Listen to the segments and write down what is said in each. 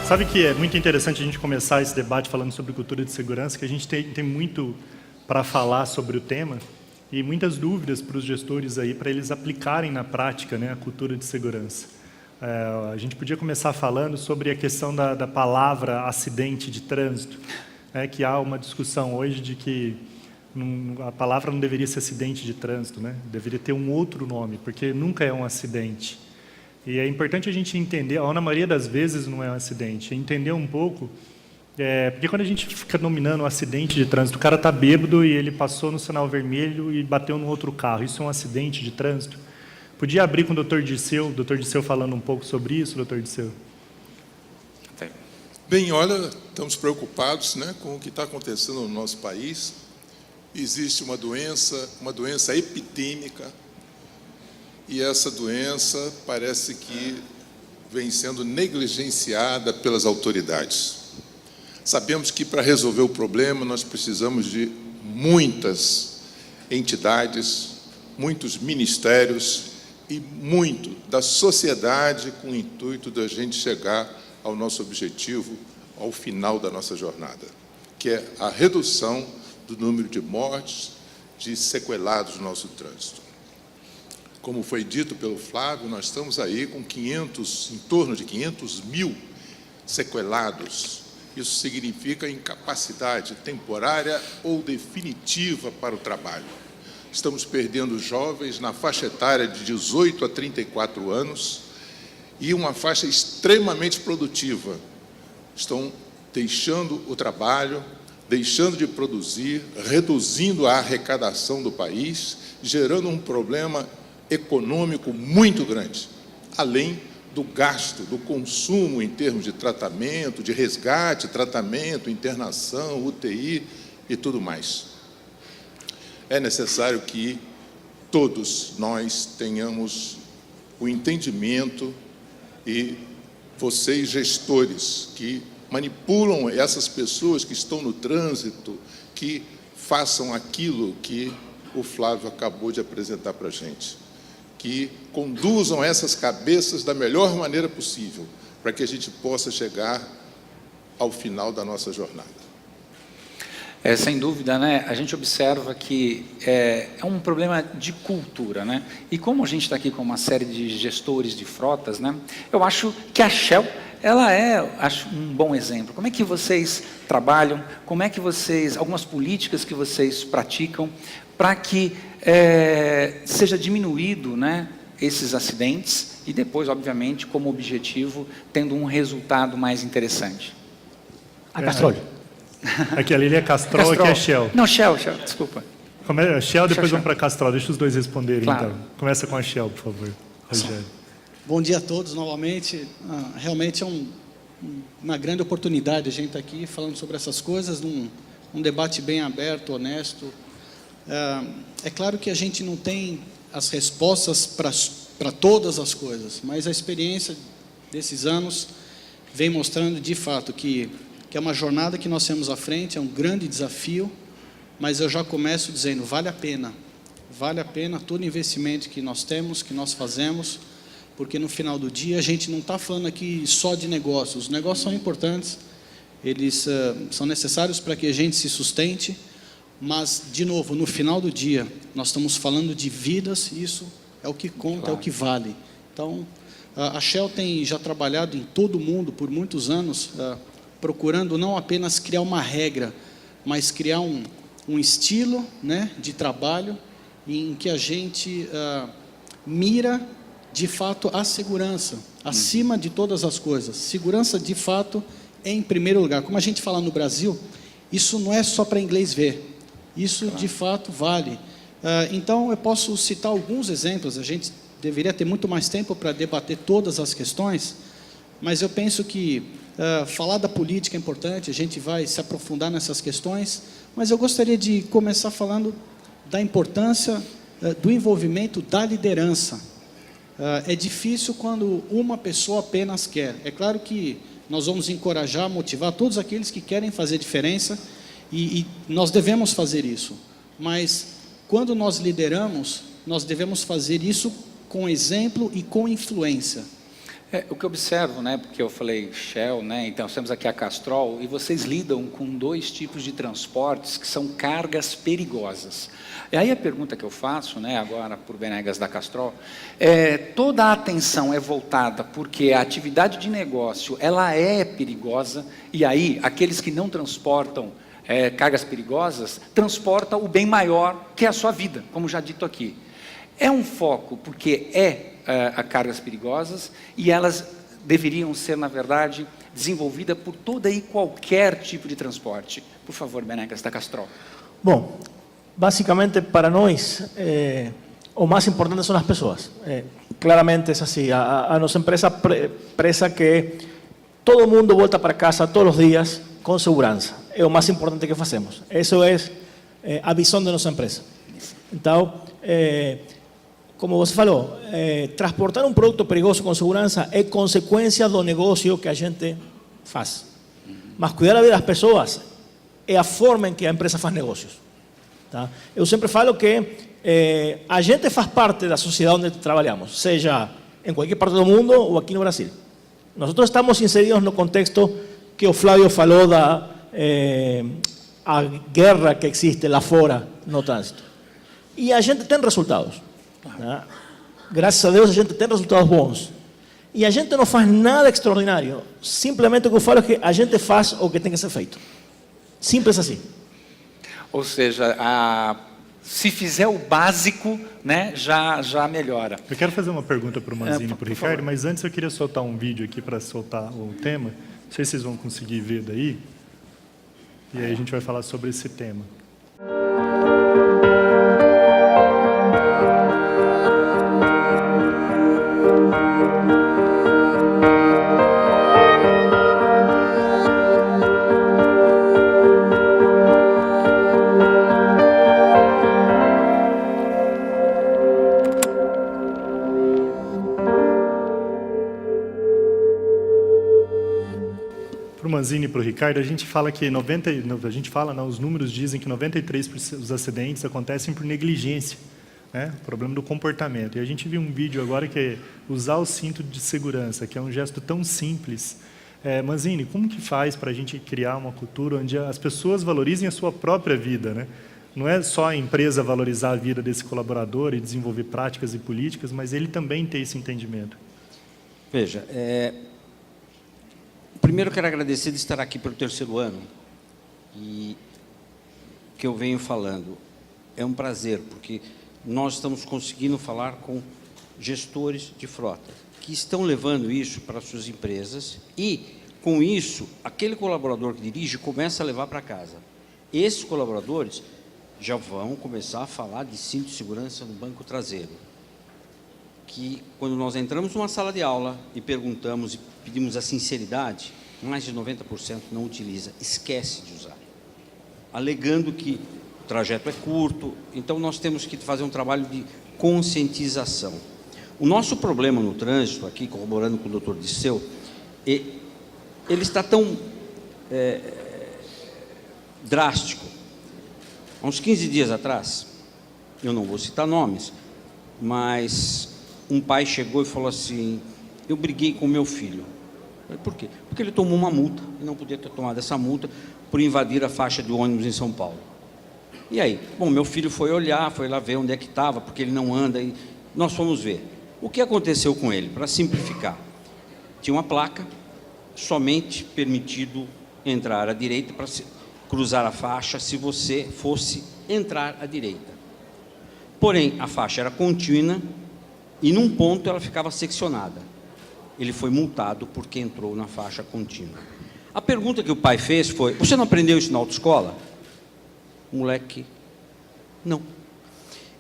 Sabe que é muito interessante a gente começar esse debate falando sobre cultura de segurança, que a gente tem muito para falar sobre o tema e muitas dúvidas para os gestores aí, para eles aplicarem na prática, né, a cultura de segurança. A gente podia começar falando sobre a questão da palavra acidente de trânsito, que há uma discussão hoje de que a palavra não deveria ser acidente de trânsito, né? Deveria ter um outro nome, porque nunca é um acidente. E é importante a gente entender, na maioria das vezes não é um acidente, é entender um pouco, porque quando a gente fica nominando um acidente de trânsito, o cara está bêbado e ele passou no sinal vermelho e bateu no outro carro, isso é um acidente de trânsito? Podia abrir com o Dr. Dirceu falando um pouco sobre isso, Dr. Dirceu? Bem, olha, estamos preocupados, né, com o que está acontecendo no nosso país. Existe uma doença epidêmica, e essa doença parece que vem sendo negligenciada pelas autoridades. Sabemos que para resolver o problema nós precisamos de muitas entidades, muitos ministérios e muito da sociedade com o intuito da gente chegar ao nosso objetivo, ao final da nossa jornada, que é a redução do número de mortes, de sequelados no nosso trânsito. Como foi dito pelo Flávio, nós estamos aí com em torno de 500 mil sequelados. Isso significa incapacidade temporária ou definitiva para o trabalho. Estamos perdendo jovens na faixa etária de 18 a 34 anos e uma faixa extremamente produtiva. Estão deixando o trabalho, deixando de produzir, reduzindo a arrecadação do país, gerando um problema econômico muito grande, além do gasto, do consumo em termos de tratamento, de resgate, tratamento, internação, UTI e tudo mais. É necessário que todos nós tenhamos o entendimento e vocês, gestores, que manipulam essas pessoas que estão no trânsito, que façam aquilo que o Flávio acabou de apresentar para a gente, que conduzam essas cabeças da melhor maneira possível, para que a gente possa chegar ao final da nossa jornada. Sem dúvida, né? A gente observa que é um problema de cultura, né? E como a gente está aqui com uma série de gestores de frotas, né? Eu acho que a Shell, ela acho um bom exemplo. Como é que vocês trabalham? Como é que algumas políticas que vocês praticam para que seja diminuído, né, esses acidentes e depois, obviamente, como objetivo, tendo um resultado mais interessante? A Castrol. Aqui ali é Castrol, aqui é Shell. Não, Shell, desculpa. Shell, depois vamos para Castrol. Deixa os dois responderem, claro. Então. Começa com a Shell, por favor, Rogério. Bom dia a todos, novamente. Realmente é uma grande oportunidade a gente estar aqui falando sobre essas coisas, um debate bem aberto, honesto. É claro que a gente não tem as respostas para todas as coisas, mas a experiência desses anos vem mostrando, de fato, que é uma jornada que nós temos à frente, é um grande desafio, mas eu já começo dizendo, vale a pena todo investimento que nós temos, que nós fazemos, porque no final do dia a gente não está falando aqui só de negócios. Os negócios são importantes, eles são necessários para que a gente se sustente, mas, de novo, no final do dia, nós estamos falando de vidas, e isso é o que conta, claro. É o que vale. Então, a Shell tem já trabalhado em todo o mundo por muitos anos, procurando não apenas criar uma regra, mas criar um estilo, né, de trabalho em que a gente mira, de fato, a segurança, acima de todas as coisas. Segurança, de fato, é em primeiro lugar. Como a gente fala no Brasil, isso não é só para inglês ver. Isso, claro. De fato, vale. Então, eu posso citar alguns exemplos. A gente deveria ter muito mais tempo para debater todas as questões, mas eu penso que falar da política é importante, a gente vai se aprofundar nessas questões, mas eu gostaria de começar falando da importância do envolvimento da liderança. É difícil quando uma pessoa apenas quer. É claro que nós vamos encorajar, motivar todos aqueles que querem fazer diferença, e nós devemos fazer isso, mas quando nós lideramos, nós devemos fazer isso com exemplo e com influência. O que eu observo, né, porque eu falei Shell, né, então temos aqui a Castrol, e vocês lidam com 2 tipos de transportes que são cargas perigosas. E aí a pergunta que eu faço, né, agora por Benegas da Castrol, toda a atenção é voltada porque a atividade de negócio ela é perigosa, e aí aqueles que não transportam cargas perigosas transportam o bem maior que é a sua vida, como já dito aqui. É um foco porque a cargas perigosas, e elas deveriam ser, na verdade, desenvolvidas por todo e qualquer tipo de transporte. Por favor, Benegas da Castrol. Bom, basicamente para nós, o mais importante são as pessoas. Claramente é assim, a nossa empresa preza que todo mundo volta para casa todos os dias com segurança. É o mais importante que fazemos. Isso é a visão da nossa empresa. Então, como você falou, transportar um produto perigoso com segurança é consequência do negócio que a gente faz. Mas cuidar a vida das pessoas é a forma em que a empresa faz negócios. Tá? Eu sempre falo que a gente faz parte da sociedade onde trabalhamos, seja em qualquer parte do mundo ou aqui no Brasil. Nós estamos inseridos no contexto que o Flávio falou da a guerra que existe lá fora no trânsito. E a gente tem resultados. Tá? Graças a Deus a gente tem resultados bons. E a gente não faz nada extraordinário. Simplesmente o que eu falo é que a gente faz o que tem que ser feito. Simples assim. Ou seja, se fizer o básico, né, já melhora. Eu quero fazer uma pergunta para o Manzini e para o Ricardo, favor. mas antes eu queria soltar um vídeo aqui para soltar o tema. Não sei se vocês vão conseguir ver daí. E aí a gente vai falar sobre esse tema. Para o Manzini e para o Ricardo, a gente fala que os números dizem que 93% dos acidentes acontecem por negligência, né? Problema do comportamento. E a gente viu um vídeo agora que é usar o cinto de segurança, que é um gesto tão simples. Manzini, como que faz para a gente criar uma cultura onde as pessoas valorizem a sua própria vida, né? Não é só a empresa valorizar a vida desse colaborador e desenvolver práticas e políticas, mas ele também ter esse entendimento. Veja, primeiro eu quero agradecer de estar aqui pelo 3º ano, e que eu venho falando. É um prazer, porque nós estamos conseguindo falar com gestores de frota, que estão levando isso para as suas empresas, e, com isso, aquele colaborador que dirige começa a levar para casa. Esses colaboradores já vão começar a falar de cinto de segurança no banco traseiro, que quando nós entramos numa sala de aula e perguntamos e pedimos a sinceridade, mais de 90% não utiliza, esquece de usar, alegando que o trajeto é curto. Então nós temos que fazer um trabalho de conscientização. O nosso problema no trânsito, aqui corroborando com o Dr. Disseu, ele está tão drástico. Há uns 15 dias atrás, eu não vou citar nomes, mas um pai chegou e falou assim: eu briguei com meu filho. Eu falei, por quê? Porque ele tomou uma multa, e não podia ter tomado essa multa por invadir a faixa de ônibus em São Paulo. E aí? Bom, meu filho foi olhar, foi lá ver onde é que estava, porque ele não anda, e nós fomos ver. O que aconteceu com ele? Para simplificar, tinha uma placa, somente permitido entrar à direita para cruzar a faixa se você fosse entrar à direita. Porém, a faixa era contínua e num ponto ela ficava seccionada. Ele foi multado porque entrou na faixa contínua. A pergunta que o pai fez foi: você não aprendeu isso na autoescola? O moleque, não.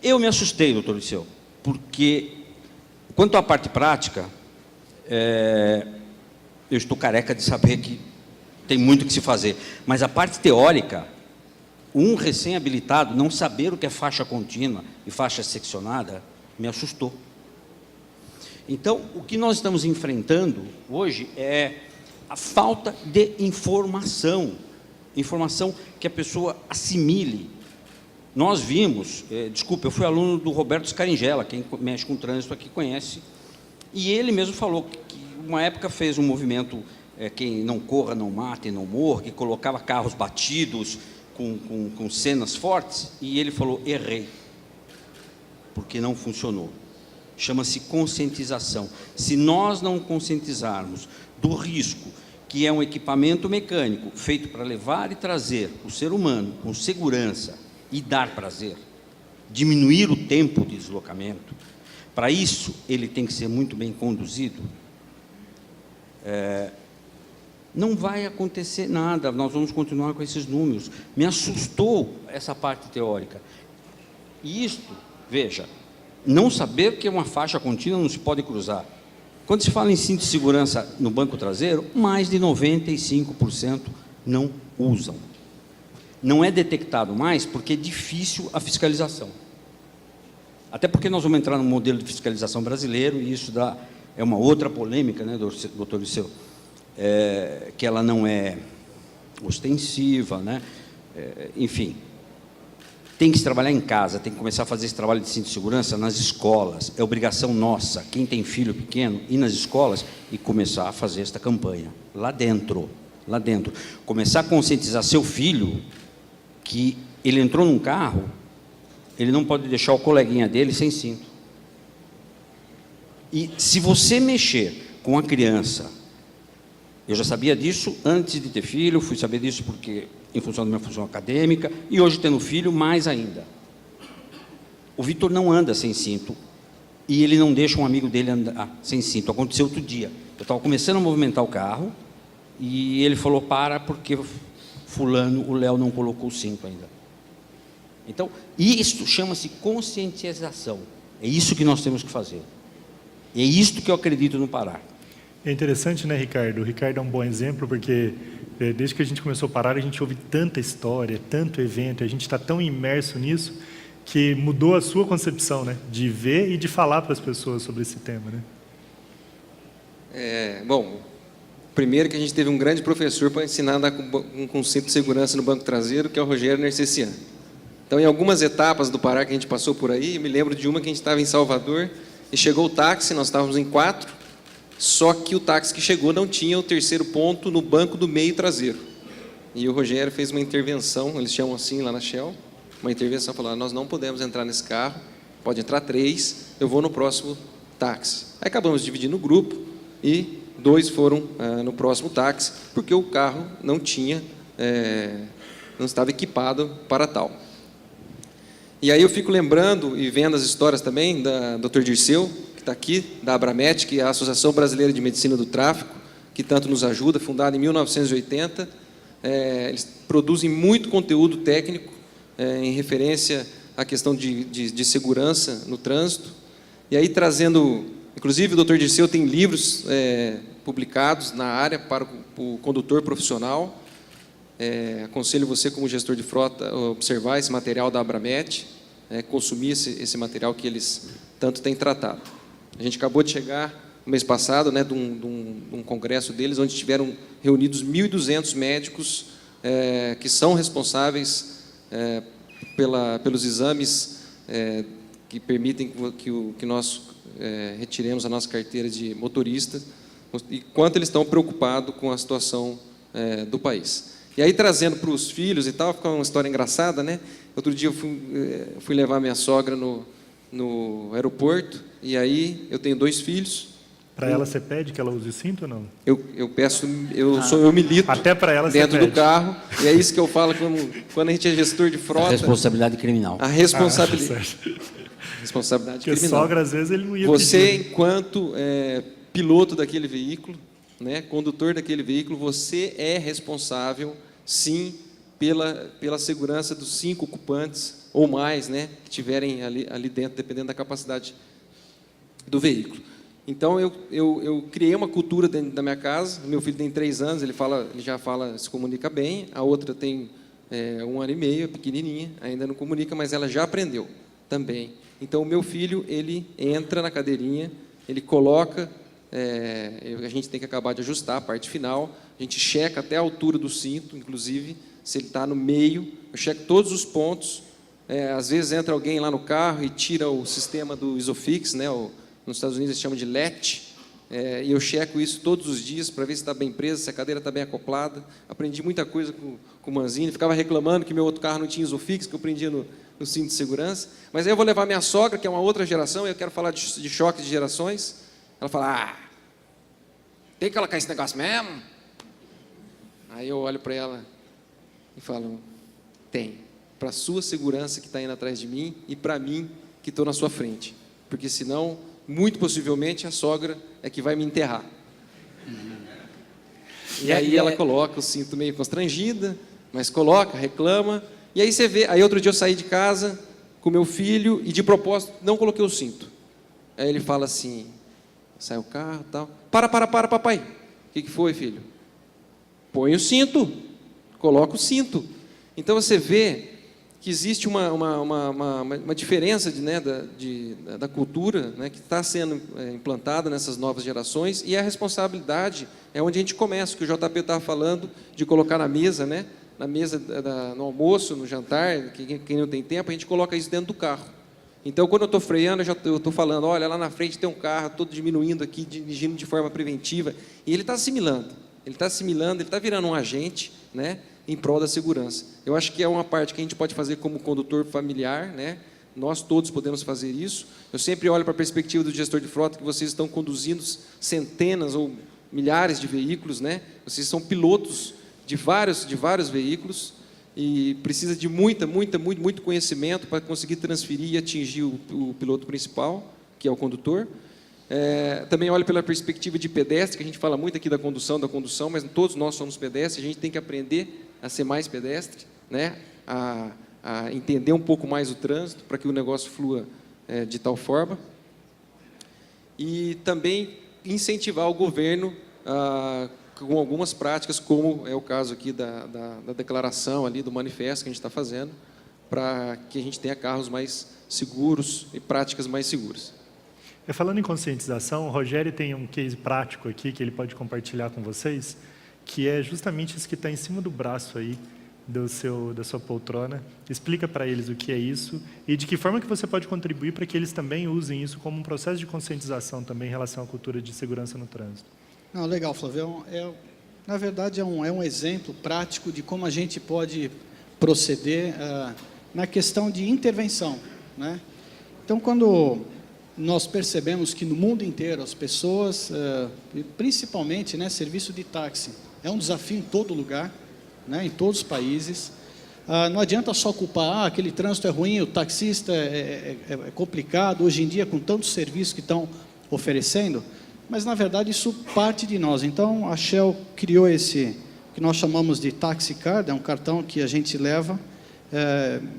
Eu me assustei, doutor Liceu, porque quanto à parte prática, eu estou careca de saber que tem muito que se fazer, mas a parte teórica, um recém-habilitado não saber o que é faixa contínua e faixa seccionada, me assustou. Então, o que nós estamos enfrentando hoje é a falta de informação, informação que a pessoa assimile. Nós vimos, desculpa, eu fui aluno do Roberto Scaringella, quem mexe com trânsito aqui conhece, e ele mesmo falou que o uma época fez um movimento, quem não corra, não mate, não morra, que colocava carros batidos com cenas fortes, e ele falou, errei, porque não funcionou. Chama-se conscientização. Se nós não conscientizarmos do risco, que é um equipamento mecânico feito para levar e trazer o ser humano com segurança e dar prazer, diminuir o tempo de deslocamento, para isso ele tem que ser muito bem conduzido, não vai acontecer nada, nós vamos continuar com esses números. Me assustou essa parte teórica. E isto, veja, não saber que é uma faixa contínua não se pode cruzar. Quando se fala em cinto de segurança no banco traseiro, mais de 95% não usam. Não é detectado mais porque é difícil a fiscalização. Até porque nós vamos entrar no modelo de fiscalização brasileiro, e isso é uma outra polêmica, né, doutor Liceu? Que ela não é ostensiva, né? Enfim, tem que se trabalhar em casa, tem que começar a fazer esse trabalho de cinto de segurança nas escolas. É obrigação nossa, quem tem filho pequeno, ir nas escolas e começar a fazer esta campanha, lá dentro. Começar a conscientizar seu filho que ele entrou num carro, ele não pode deixar o coleguinha dele sem cinto. E se você mexer com a criança, eu já sabia disso antes de ter filho, fui saber disso porque, em função da minha função acadêmica, e hoje tendo filho, mais ainda. O Vitor não anda sem cinto, e ele não deixa um amigo dele andar sem cinto. Aconteceu outro dia. Eu estava começando a movimentar o carro, e ele falou, para, porque fulano, o Léo, não colocou o cinto ainda. Então, isso chama-se conscientização. É isso que nós temos que fazer. É isto que eu acredito no Pará. É interessante, né, Ricardo? O Ricardo é um bom exemplo, porque desde que a gente começou a parar, a gente ouve tanta história, tanto evento, a gente está tão imerso nisso, que mudou a sua concepção, né, de ver e de falar para as pessoas sobre esse tema, né? Bom, primeiro que a gente teve um grande professor para ensinar a andar com cinto de segurança no banco traseiro, que é o Rogério Nercessian. Então, em algumas etapas do Pará que a gente passou por aí, eu me lembro de uma que a gente estava em Salvador, e chegou o táxi, nós estávamos em 4, só que o táxi que chegou não tinha o terceiro ponto no banco do meio traseiro. E o Rogério fez uma intervenção, eles chamam assim lá na Shell, uma intervenção, falou, nós não podemos entrar nesse carro, pode entrar 3, eu vou no próximo táxi. Aí acabamos dividindo o grupo e 2 foram no próximo táxi, porque o carro não tinha, não estava equipado para tal. E aí eu fico lembrando e vendo as histórias também da Dr. Dirceu, que está aqui, da Abramet, que é a Associação Brasileira de Medicina do Tráfico, que tanto nos ajuda, fundada em 1980. Eles produzem muito conteúdo técnico em referência à questão de segurança no trânsito. E aí trazendo, inclusive o Dr. Dirceu tem livros publicados na área para o condutor profissional. Aconselho você, como gestor de frota, observar esse material da Abramet, consumir esse material que eles tanto têm tratado. A gente acabou de chegar, no mês passado, né, de um congresso deles, onde tiveram reunidos 1.200 médicos que são responsáveis pelos exames que permitem que nós retiremos a nossa carteira de motorista, e quanto eles estão preocupados com a situação do país. E aí, trazendo para os filhos e tal, fica uma história engraçada, né? Outro dia eu fui levar minha sogra no aeroporto, e aí eu tenho 2 filhos. Para ela você pede que ela use cinto ou não? Eu peço, eu milito até para ela dentro do carro, e é isso que eu falo quando a gente é gestor de frota. A responsabilidade criminal. A responsabilidade. Certo. Responsabilidade Porque criminal. sogra, às vezes, ele não ia Você, pedir. enquanto piloto daquele veículo, né, condutor daquele veículo, você é responsável, sim, pela segurança dos 5 ocupantes ou mais, né, que tiverem ali dentro, dependendo da capacidade do veículo. Então, eu criei uma cultura dentro da minha casa. Meu filho tem 3 anos, ele já fala, se comunica bem. A outra tem 1 ano e meio, pequenininha, ainda não comunica, mas ela já aprendeu também. Então, o meu filho, ele entra na cadeirinha, ele coloca, a gente tem que acabar de ajustar a parte final, a gente checa até a altura do cinto, inclusive, se ele está no meio, eu checo todos os pontos. Às vezes entra alguém lá no carro e tira o sistema do Isofix, né, nos Estados Unidos eles chamam de LET, E eu checo isso todos os dias para ver se está bem preso, se a cadeira está bem acoplada. Aprendi muita coisa com o Manzini, ficava reclamando que meu outro carro não tinha Isofix, que eu prendia no cinto de segurança. Mas aí eu vou levar minha sogra, que é uma outra geração, e eu quero falar de choque de gerações. Ela fala, tem que colocar esse negócio mesmo? Aí eu olho para ela e falo, tem, para a sua segurança que está indo atrás de mim e para mim que estou na sua frente. Porque senão, muito possivelmente, a sogra é que vai me enterrar. E aí ela coloca o cinto meio constrangida, mas coloca, reclama. E aí você vê, aí outro dia eu saí de casa com meu filho e de propósito não coloquei o cinto. Aí ele fala assim, sai o carro e tal. Para, papai. O que foi, filho? Põe o cinto, coloca o cinto. Então você vê que existe uma diferença da cultura, né, que está sendo implantada nessas novas gerações, e a responsabilidade é onde a gente começa, o que o JP estava falando, de colocar na mesa, né, no almoço, no jantar, quem não tem tempo, a gente coloca isso dentro do carro. Então, quando eu estou freando, eu estou falando, olha, lá na frente tem um carro, todo diminuindo aqui, dirigindo de forma preventiva, e ele está assimilando, ele está virando um agente, né, em prol da segurança. Eu acho que é uma parte que a gente pode fazer como condutor familiar, né? Nós todos podemos fazer isso. Eu sempre olho para a perspectiva do gestor de frota, que vocês estão conduzindo centenas ou milhares de veículos, né? Vocês são pilotos de vários veículos e precisa de muito conhecimento para conseguir transferir e atingir o piloto principal, que é o condutor. Também olho pela perspectiva de pedestre, que a gente fala muito aqui da condução, mas todos nós somos pedestres, a gente tem que aprender a ser mais pedestre, né? a entender um pouco mais o trânsito, para que o negócio flua de tal forma. E também incentivar o governo com algumas práticas, como é o caso aqui da declaração, ali, do manifesto que a gente está fazendo, para que a gente tenha carros mais seguros e práticas mais seguras. Falando em conscientização, o Rogério tem um case prático aqui que ele pode compartilhar com vocês, que é justamente isso que está em cima do braço aí da sua poltrona. Explica para eles o que é isso e de que forma que você pode contribuir para que eles também usem isso como um processo de conscientização também em relação à cultura de segurança no trânsito. Não, legal, Flávio. Na verdade, é um exemplo prático de como a gente pode proceder na questão de intervenção, né? Então, quando nós percebemos que no mundo inteiro as pessoas, principalmente, né, serviço de táxi, é um desafio em todo lugar, né, em todos os países. Não adianta só culpar, aquele trânsito é ruim, o taxista é complicado, hoje em dia, com tantos serviços que estão oferecendo, mas, na verdade, isso parte de nós. Então, a Shell criou esse, que nós chamamos de Taxi Card, é um cartão que a gente leva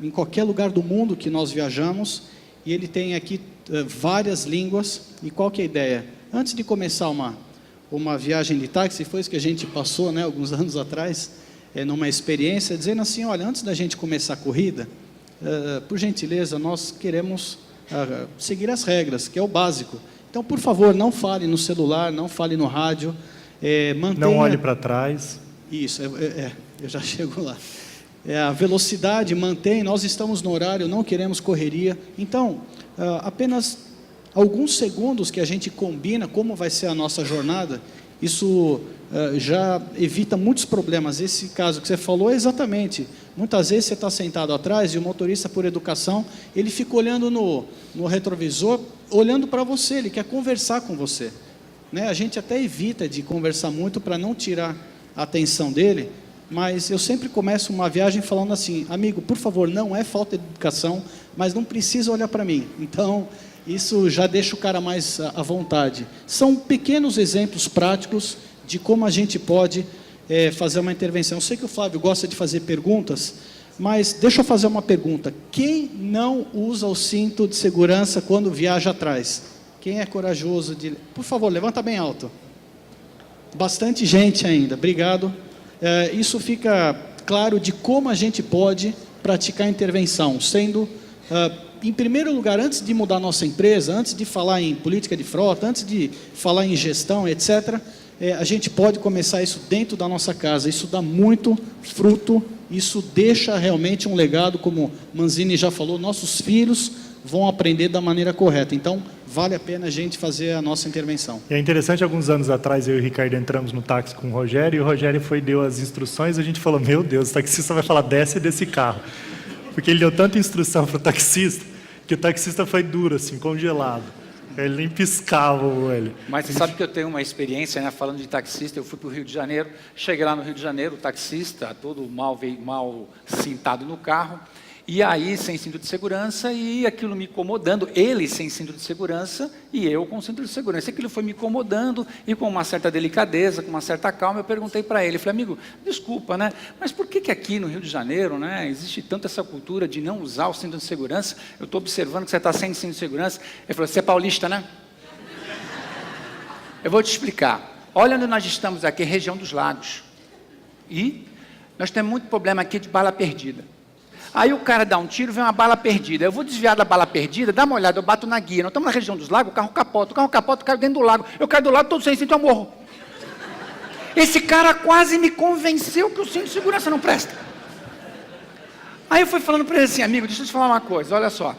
em qualquer lugar do mundo que nós viajamos, e ele tem aqui várias línguas. E qual que é a ideia? Antes de começar uma viagem de táxi, foi isso que a gente passou, né, alguns anos atrás, numa experiência, dizendo assim, olha, antes da gente começar a corrida, por gentileza, nós queremos seguir as regras, que é o básico. Então, por favor, não fale no celular, não fale no rádio, mantenha... Não olhe para trás. Isso, eu já chego lá. A velocidade mantém, nós estamos no horário, não queremos correria. Então, apenas alguns segundos que a gente combina como vai ser a nossa jornada, isso já evita muitos problemas. Esse caso que você falou é exatamente. Muitas vezes você está sentado atrás e o motorista, por educação, ele fica olhando no retrovisor, olhando para você, ele quer conversar com você, né? A gente até evita de conversar muito para não tirar a atenção dele, mas eu sempre começo uma viagem falando assim, amigo, por favor, não é falta de educação, mas não precisa olhar para mim. Então, isso já deixa o cara mais à vontade. São pequenos exemplos práticos de como a gente pode fazer uma intervenção. Eu sei que o Flávio gosta de fazer perguntas, mas deixa eu fazer uma pergunta. Quem não usa o cinto de segurança quando viaja atrás? Quem é corajoso de... Por favor, levanta bem alto. Bastante gente ainda, obrigado. Isso fica claro de como a gente pode praticar a intervenção, sendo... em primeiro lugar, antes de mudar nossa empresa, antes de falar em política de frota, antes de falar em gestão, etc., a gente pode começar isso dentro da nossa casa. Isso dá muito fruto, isso deixa realmente um legado, como Manzini já falou, nossos filhos vão aprender da maneira correta. Então, vale a pena a gente fazer a nossa intervenção. E é interessante, alguns anos atrás, eu e o Ricardo entramos no táxi com o Rogério, e o Rogério deu as instruções, e a gente falou, meu Deus, o taxista vai falar, desce desse carro. Porque ele deu tanta instrução para o taxista, que o taxista foi duro, assim, congelado. Ele nem piscava o olho. Mas você sabe que eu tenho uma experiência, né, falando de taxista, eu fui para o Rio de Janeiro, cheguei lá no Rio de Janeiro, o taxista, todo mal sentado no carro, e aí sem cinto de segurança, e aquilo me incomodando, ele sem cinto de segurança, e eu com cinto de segurança. Aquilo foi me incomodando, e com uma certa delicadeza, com uma certa calma, eu perguntei para ele, falei, amigo, desculpa, né, mas por que aqui no Rio de Janeiro, né, existe tanto essa cultura de não usar o cinto de segurança? Eu estou observando que você está sem cinto de segurança. Ele falou, você é paulista, né? Eu vou te explicar. Olha onde nós estamos aqui, região dos lagos. E nós temos muito problema aqui de bala perdida. Aí o cara dá um tiro, vem uma bala perdida. Eu vou desviar da bala perdida, dá uma olhada, eu bato na guia. Nós estamos na região dos lagos, o carro capota, eu caio dentro do lago. Eu caio do lado, todo sem cinto, eu morro. Esse cara quase me convenceu que o cinto de segurança não presta. Aí eu fui falando para ele assim, amigo, deixa eu te falar uma coisa, olha só.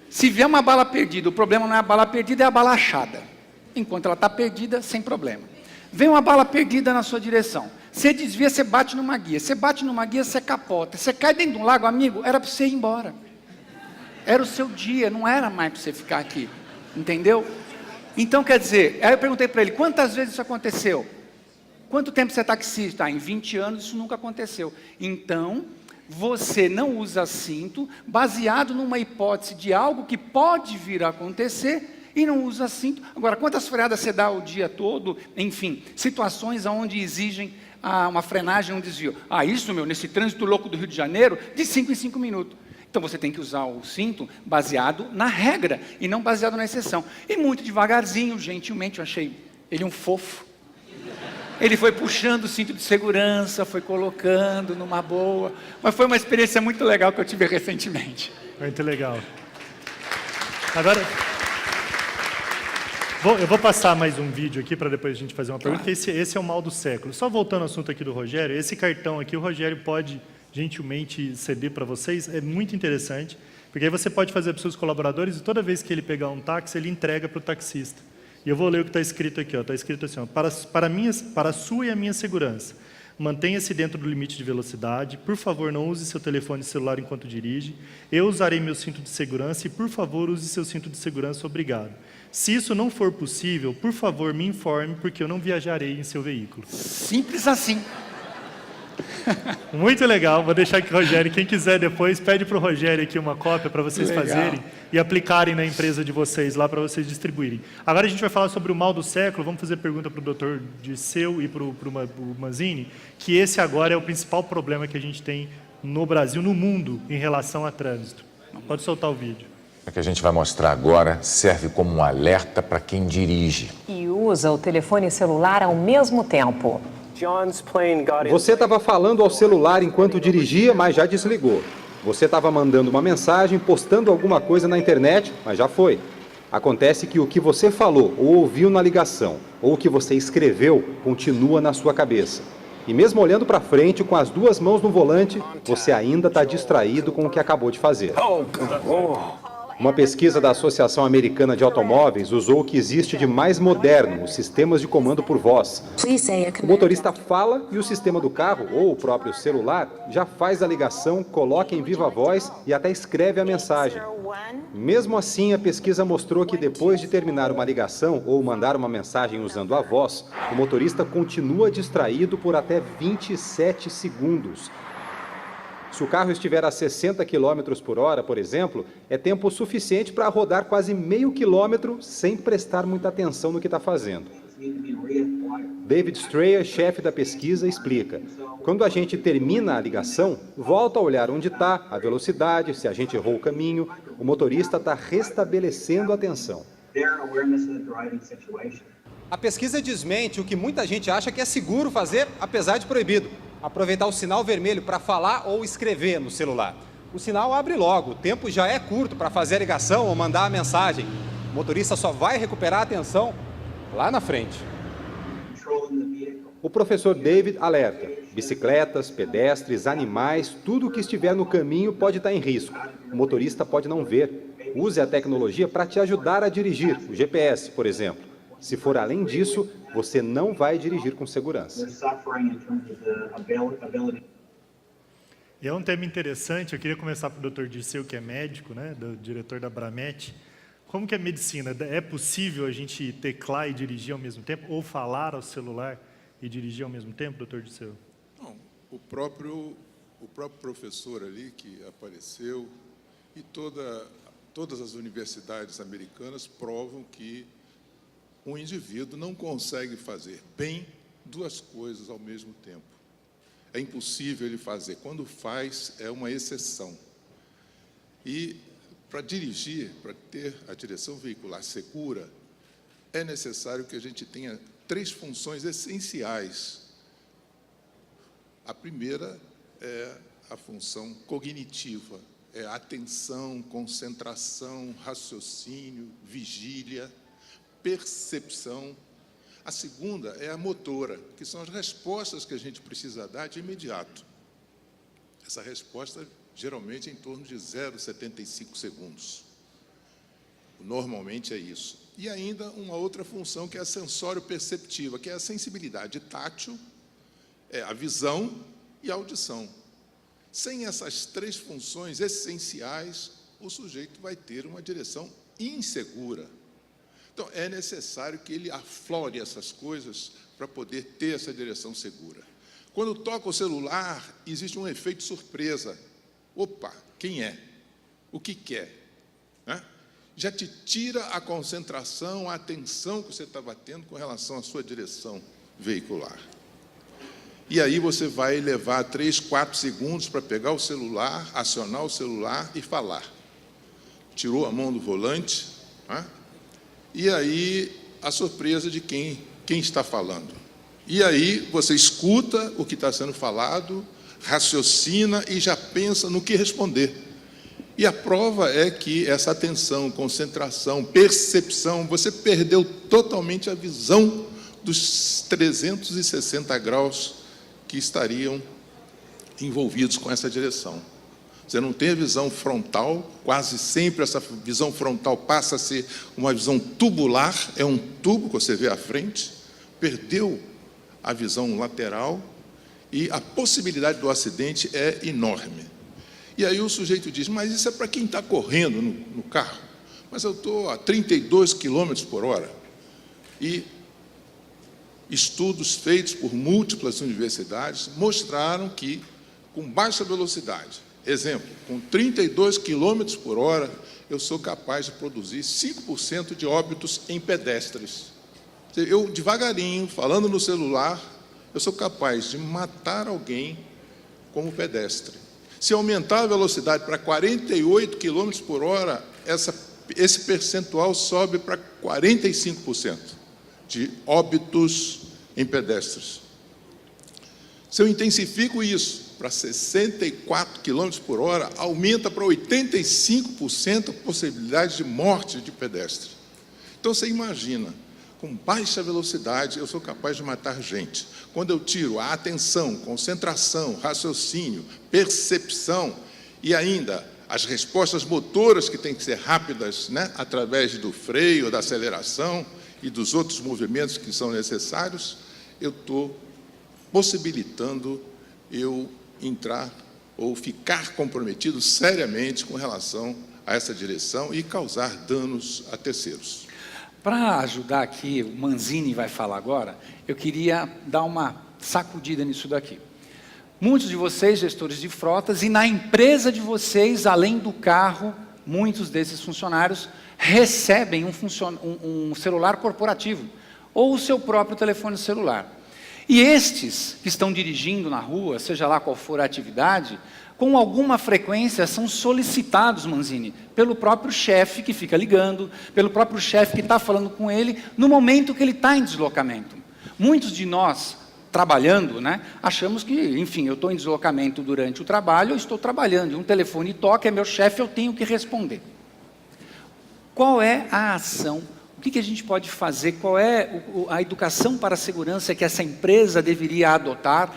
Se vier uma bala perdida, o problema não é a bala perdida, é a bala achada. Enquanto ela está perdida, sem problema. Vem uma bala perdida na sua direção. Você desvia, você bate numa guia. Você bate numa guia, você capota. Você cai dentro de um lago, amigo, era para você ir embora. Era o seu dia, não era mais para você ficar aqui. Entendeu? Então, quer dizer, aí eu perguntei para ele, quantas vezes isso aconteceu? Quanto tempo você é taxista? Ah, em 20 anos isso nunca aconteceu. Então, você não usa cinto baseado numa hipótese de algo que pode vir a acontecer e não usa cinto. Agora, quantas freadas você dá o dia todo? Enfim, situações onde exigem uma frenagem, um desvio. Ah, isso, nesse trânsito louco do Rio de Janeiro, de 5 em 5 minutos. Então, você tem que usar o cinto baseado na regra e não baseado na exceção. E muito devagarzinho, gentilmente, eu achei ele um fofo. Ele foi puxando o cinto de segurança, foi colocando numa boa. Mas foi uma experiência muito legal que eu tive recentemente. Muito legal. Agora, eu vou passar mais um vídeo aqui para depois a gente fazer uma pergunta, que esse é o mal do século. Só voltando ao assunto aqui do Rogério, esse cartão aqui, o Rogério pode gentilmente ceder para vocês, é muito interessante, porque aí você pode fazer para os seus colaboradores e toda vez que ele pegar um táxi, ele entrega para o taxista. E eu vou ler o que está escrito aqui, está escrito assim, ó, para a sua e a minha segurança, mantenha-se dentro do limite de velocidade, por favor não use seu telefone celular enquanto dirige, eu usarei meu cinto de segurança e por favor use seu cinto de segurança, obrigado. Se isso não for possível, por favor me informe, porque eu não viajarei em seu veículo. Simples assim. Muito legal, vou deixar aqui o Rogério, quem quiser depois, pede para o Rogério aqui uma cópia para vocês fazerem e aplicarem na empresa de vocês lá para vocês distribuírem. Agora a gente vai falar sobre o mal do século, vamos fazer pergunta para o Dr. Dirceu e para o Manzini, que esse agora é o principal problema que a gente tem no Brasil, no mundo, em relação a trânsito. Pode soltar o vídeo. O que a gente vai mostrar agora serve como um alerta para quem dirige. E usa o telefone celular ao mesmo tempo. Você estava falando ao celular enquanto dirigia, mas já desligou. Você estava mandando uma mensagem, postando alguma coisa na internet, mas já foi. Acontece que o que você falou ou ouviu na ligação, ou o que você escreveu, continua na sua cabeça. E mesmo olhando para frente, com as duas mãos no volante, você ainda está distraído com o que acabou de fazer. Uma pesquisa da Associação Americana de Automóveis usou o que existe de mais moderno, os sistemas de comando por voz. O motorista fala e o sistema do carro, ou o próprio celular, já faz a ligação, coloca em viva voz e até escreve a mensagem. Mesmo assim, a pesquisa mostrou que depois de terminar uma ligação ou mandar uma mensagem usando a voz, o motorista continua distraído por até 27 segundos. Se o carro estiver a 60 km por hora, por exemplo, é tempo suficiente para rodar quase meio quilômetro sem prestar muita atenção no que está fazendo. David Strayer, chefe da pesquisa, explica. Quando a gente termina a ligação, volta a olhar onde está, a velocidade, se a gente errou o caminho, o motorista está restabelecendo a atenção. A pesquisa desmente o que muita gente acha que é seguro fazer, apesar de proibido. Aproveitar o sinal vermelho para falar ou escrever no celular. O sinal abre logo, o tempo já é curto para fazer a ligação ou mandar a mensagem. O motorista só vai recuperar a atenção lá na frente. O professor David alerta. Bicicletas, pedestres, animais, tudo o que estiver no caminho pode estar em risco. O motorista pode não ver. Use a tecnologia para te ajudar a dirigir, o GPS, por exemplo. Se for além disso, você não vai dirigir com segurança. E é um tema interessante, eu queria começar para o Dr. Dirceu, que é médico, né, diretor da Abramet. Como que é medicina? É possível a gente teclar e dirigir ao mesmo tempo? Ou falar ao celular e dirigir ao mesmo tempo, Dr. Dirceu? Não, o próprio professor ali que apareceu e todas as universidades americanas provam que um indivíduo não consegue fazer bem duas coisas ao mesmo tempo. É impossível ele fazer. Quando faz, é uma exceção. E para dirigir, para ter a direção veicular segura, é necessário que a gente tenha 3 funções essenciais. A primeira é a função cognitiva, é atenção, concentração, raciocínio, vigília, percepção. A segunda é a motora, que são as respostas que a gente precisa dar de imediato. Essa resposta, geralmente, é em torno de 0,75 segundos. Normalmente é isso. E ainda uma outra função, que é a sensório-perceptiva, que é a sensibilidade tátil, é a visão e a audição. Sem essas 3 funções essenciais, o sujeito vai ter uma direção insegura. Então, é necessário que ele aflore essas coisas para poder ter essa direção segura. Quando toca o celular, existe um efeito surpresa. Opa, quem é? O que quer? Né? Já te tira a concentração, a atenção que você estava tendo com relação à sua direção veicular. E aí você vai levar 3, 4 segundos para pegar o celular, acionar o celular e falar. Tirou a mão do volante, né? E aí a surpresa de quem está falando. E aí você escuta o que está sendo falado, raciocina e já pensa no que responder. E a prova é que essa atenção, concentração, percepção, você perdeu totalmente a visão dos 360 graus que estariam envolvidos com essa direção. Você não tem a visão frontal, quase sempre essa visão frontal passa a ser uma visão tubular, é um tubo que você vê à frente, perdeu a visão lateral e a possibilidade do acidente é enorme. E aí o sujeito diz, mas isso é para quem está correndo no carro. Mas eu estou a 32 km por hora. E estudos feitos por múltiplas universidades mostraram que, com baixa velocidade, exemplo, com 32 km por hora, eu sou capaz de produzir 5% de óbitos em pedestres. Eu, devagarinho, falando no celular, eu sou capaz de matar alguém como pedestre. Se aumentar a velocidade para 48 km por hora, esse percentual sobe para 45% de óbitos em pedestres. Se eu intensifico isso para 64 km por hora, aumenta para 85% a possibilidade de morte de pedestre. Então, você imagina, com baixa velocidade, eu sou capaz de matar gente. Quando eu tiro a atenção, concentração, raciocínio, percepção e ainda as respostas motoras que têm que ser rápidas, né, através do freio, da aceleração e dos outros movimentos que são necessários, eu estou possibilitando eu entrar ou ficar comprometido seriamente com relação a essa direção e causar danos a terceiros. Para ajudar aqui, o Manzini vai falar agora, eu queria dar uma sacudida nisso daqui. Muitos de vocês, gestores de frotas, e na empresa de vocês, além do carro, muitos desses funcionários recebem um celular corporativo, ou o seu próprio telefone celular. E estes que estão dirigindo na rua, seja lá qual for a atividade, com alguma frequência são solicitados, Manzini, pelo próprio chefe que fica ligando, pelo próprio chefe que está falando com ele, no momento que ele está em deslocamento. Muitos de nós, trabalhando, né, achamos que, enfim, eu estou em deslocamento durante o trabalho, eu estou trabalhando, e um telefone toca, é meu chefe, eu tenho que responder. Qual é a ação O que a gente pode fazer? Qual é a educação para a segurança que essa empresa deveria adotar?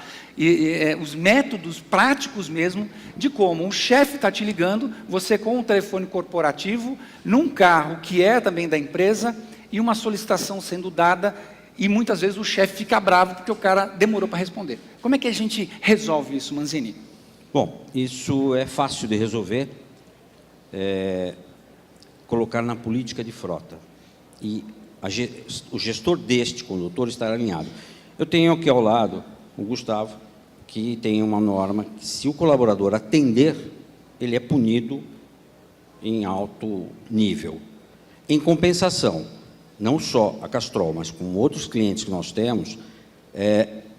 Os métodos práticos mesmo de como um chefe está te ligando, você com um telefone corporativo, num carro que é também da empresa, e uma solicitação sendo dada, e muitas vezes o chefe fica bravo porque o cara demorou para responder. Como é que a gente resolve isso, Manzini? Bom, isso é fácil de resolver, colocar na política de frota. E o gestor deste condutor estará alinhado. Eu tenho aqui ao lado o Gustavo, que tem uma norma que, se o colaborador atender, ele é punido em alto nível. Em compensação, não só a Castrol, mas com outros clientes que nós temos,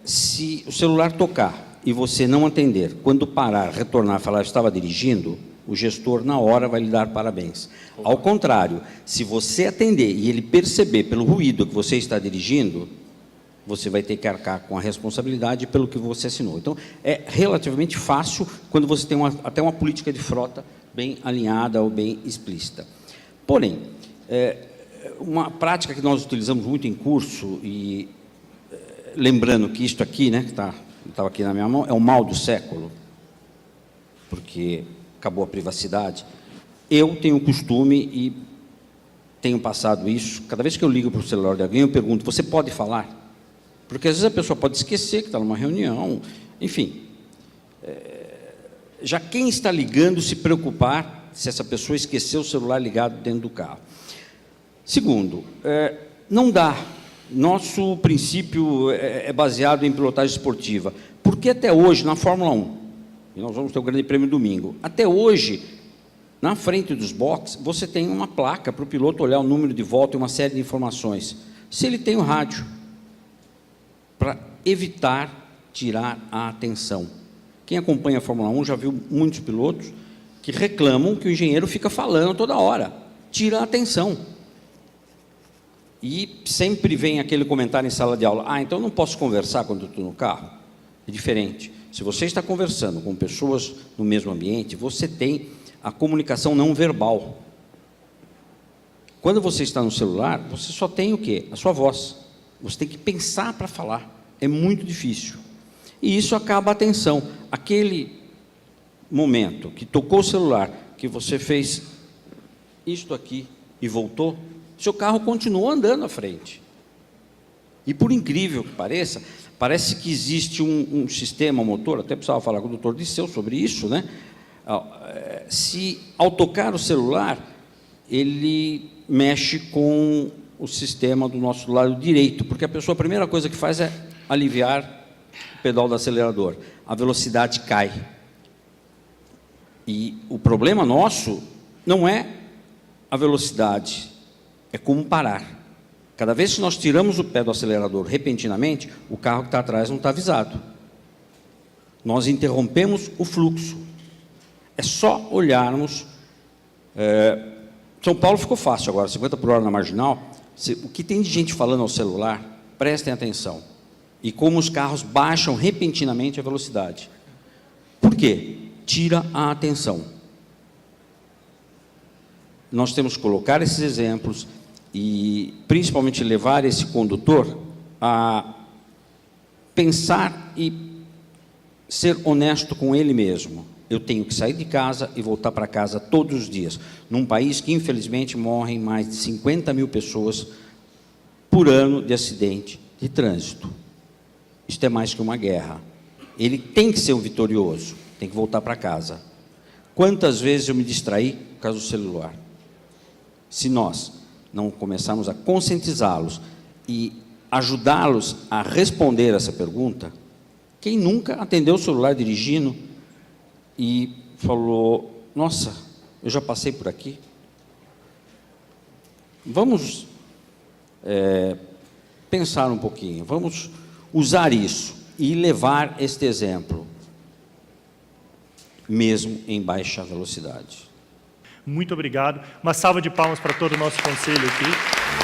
se o celular tocar e você não atender, quando parar, retornar, falar estava dirigindo, o gestor, na hora, vai lhe dar parabéns. Ao contrário, se você atender e ele perceber pelo ruído que você está dirigindo, você vai ter que arcar com a responsabilidade pelo que você assinou. Então, é relativamente fácil quando você tem até uma política de frota bem alinhada ou bem explícita. Porém, uma prática que nós utilizamos muito em curso, e lembrando que isto aqui, né, que estava aqui na minha mão, é o mal do século, porque acabou a privacidade. Eu tenho o costume, e tenho passado isso, cada vez que eu ligo para o celular de alguém, eu pergunto, você pode falar? Porque às vezes a pessoa pode esquecer que está numa reunião, enfim. Já quem está ligando se preocupar se essa pessoa esqueceu o celular ligado dentro do carro. Segundo, não dá. Nosso princípio é baseado em pilotagem esportiva. Porque até hoje, na Fórmula 1, e nós vamos ter o Grande Prêmio domingo, até hoje, na frente dos boxes, você tem uma placa para o piloto olhar o número de volta e uma série de informações. Se ele tem o rádio, para evitar tirar a atenção. Quem acompanha a Fórmula 1 já viu muitos pilotos que reclamam que o engenheiro fica falando toda hora, tira a atenção. E sempre vem aquele comentário em sala de aula, então eu não posso conversar quando eu estou no carro? É diferente. Se você está conversando com pessoas no mesmo ambiente, você tem a comunicação não verbal. Quando você está no celular, você só tem o quê? A sua voz. Você tem que pensar para falar. É muito difícil. E isso acaba a atenção. Aquele momento que tocou o celular, que você fez isto aqui e voltou, seu carro continuou andando à frente. E por incrível que pareça, parece que existe um sistema motor, até precisava falar com o doutor Disseu sobre isso, né? Se ao tocar o celular, ele mexe com o sistema do nosso lado direito, porque a pessoa, a primeira coisa que faz é aliviar o pedal do acelerador. A velocidade cai. E o problema nosso não é a velocidade, é como parar. Cada vez que nós tiramos o pé do acelerador repentinamente, o carro que está atrás não está avisado. Nós interrompemos o fluxo. É só olharmos. São Paulo ficou fácil agora, 50 por hora na marginal. O que tem de gente falando ao celular, prestem atenção. E como os carros baixam repentinamente a velocidade. Por quê? Tira a atenção. Nós temos que colocar esses exemplos e, principalmente, levar esse condutor a pensar e ser honesto com ele mesmo. Eu tenho que sair de casa e voltar para casa todos os dias, num país que, infelizmente, morrem mais de 50 mil pessoas por ano de acidente de trânsito. Isto é mais que uma guerra. Ele tem que ser um vitorioso, tem que voltar para casa. Quantas vezes eu me distraí por causa do celular? Se nós não começarmos a conscientizá-los e ajudá-los a responder essa pergunta, quem nunca atendeu o celular dirigindo e falou, nossa, eu já passei por aqui? Vamos pensar um pouquinho, vamos usar isso e levar este exemplo, mesmo em baixa velocidade. Muito obrigado. Uma salva de palmas para todo o nosso conselho aqui.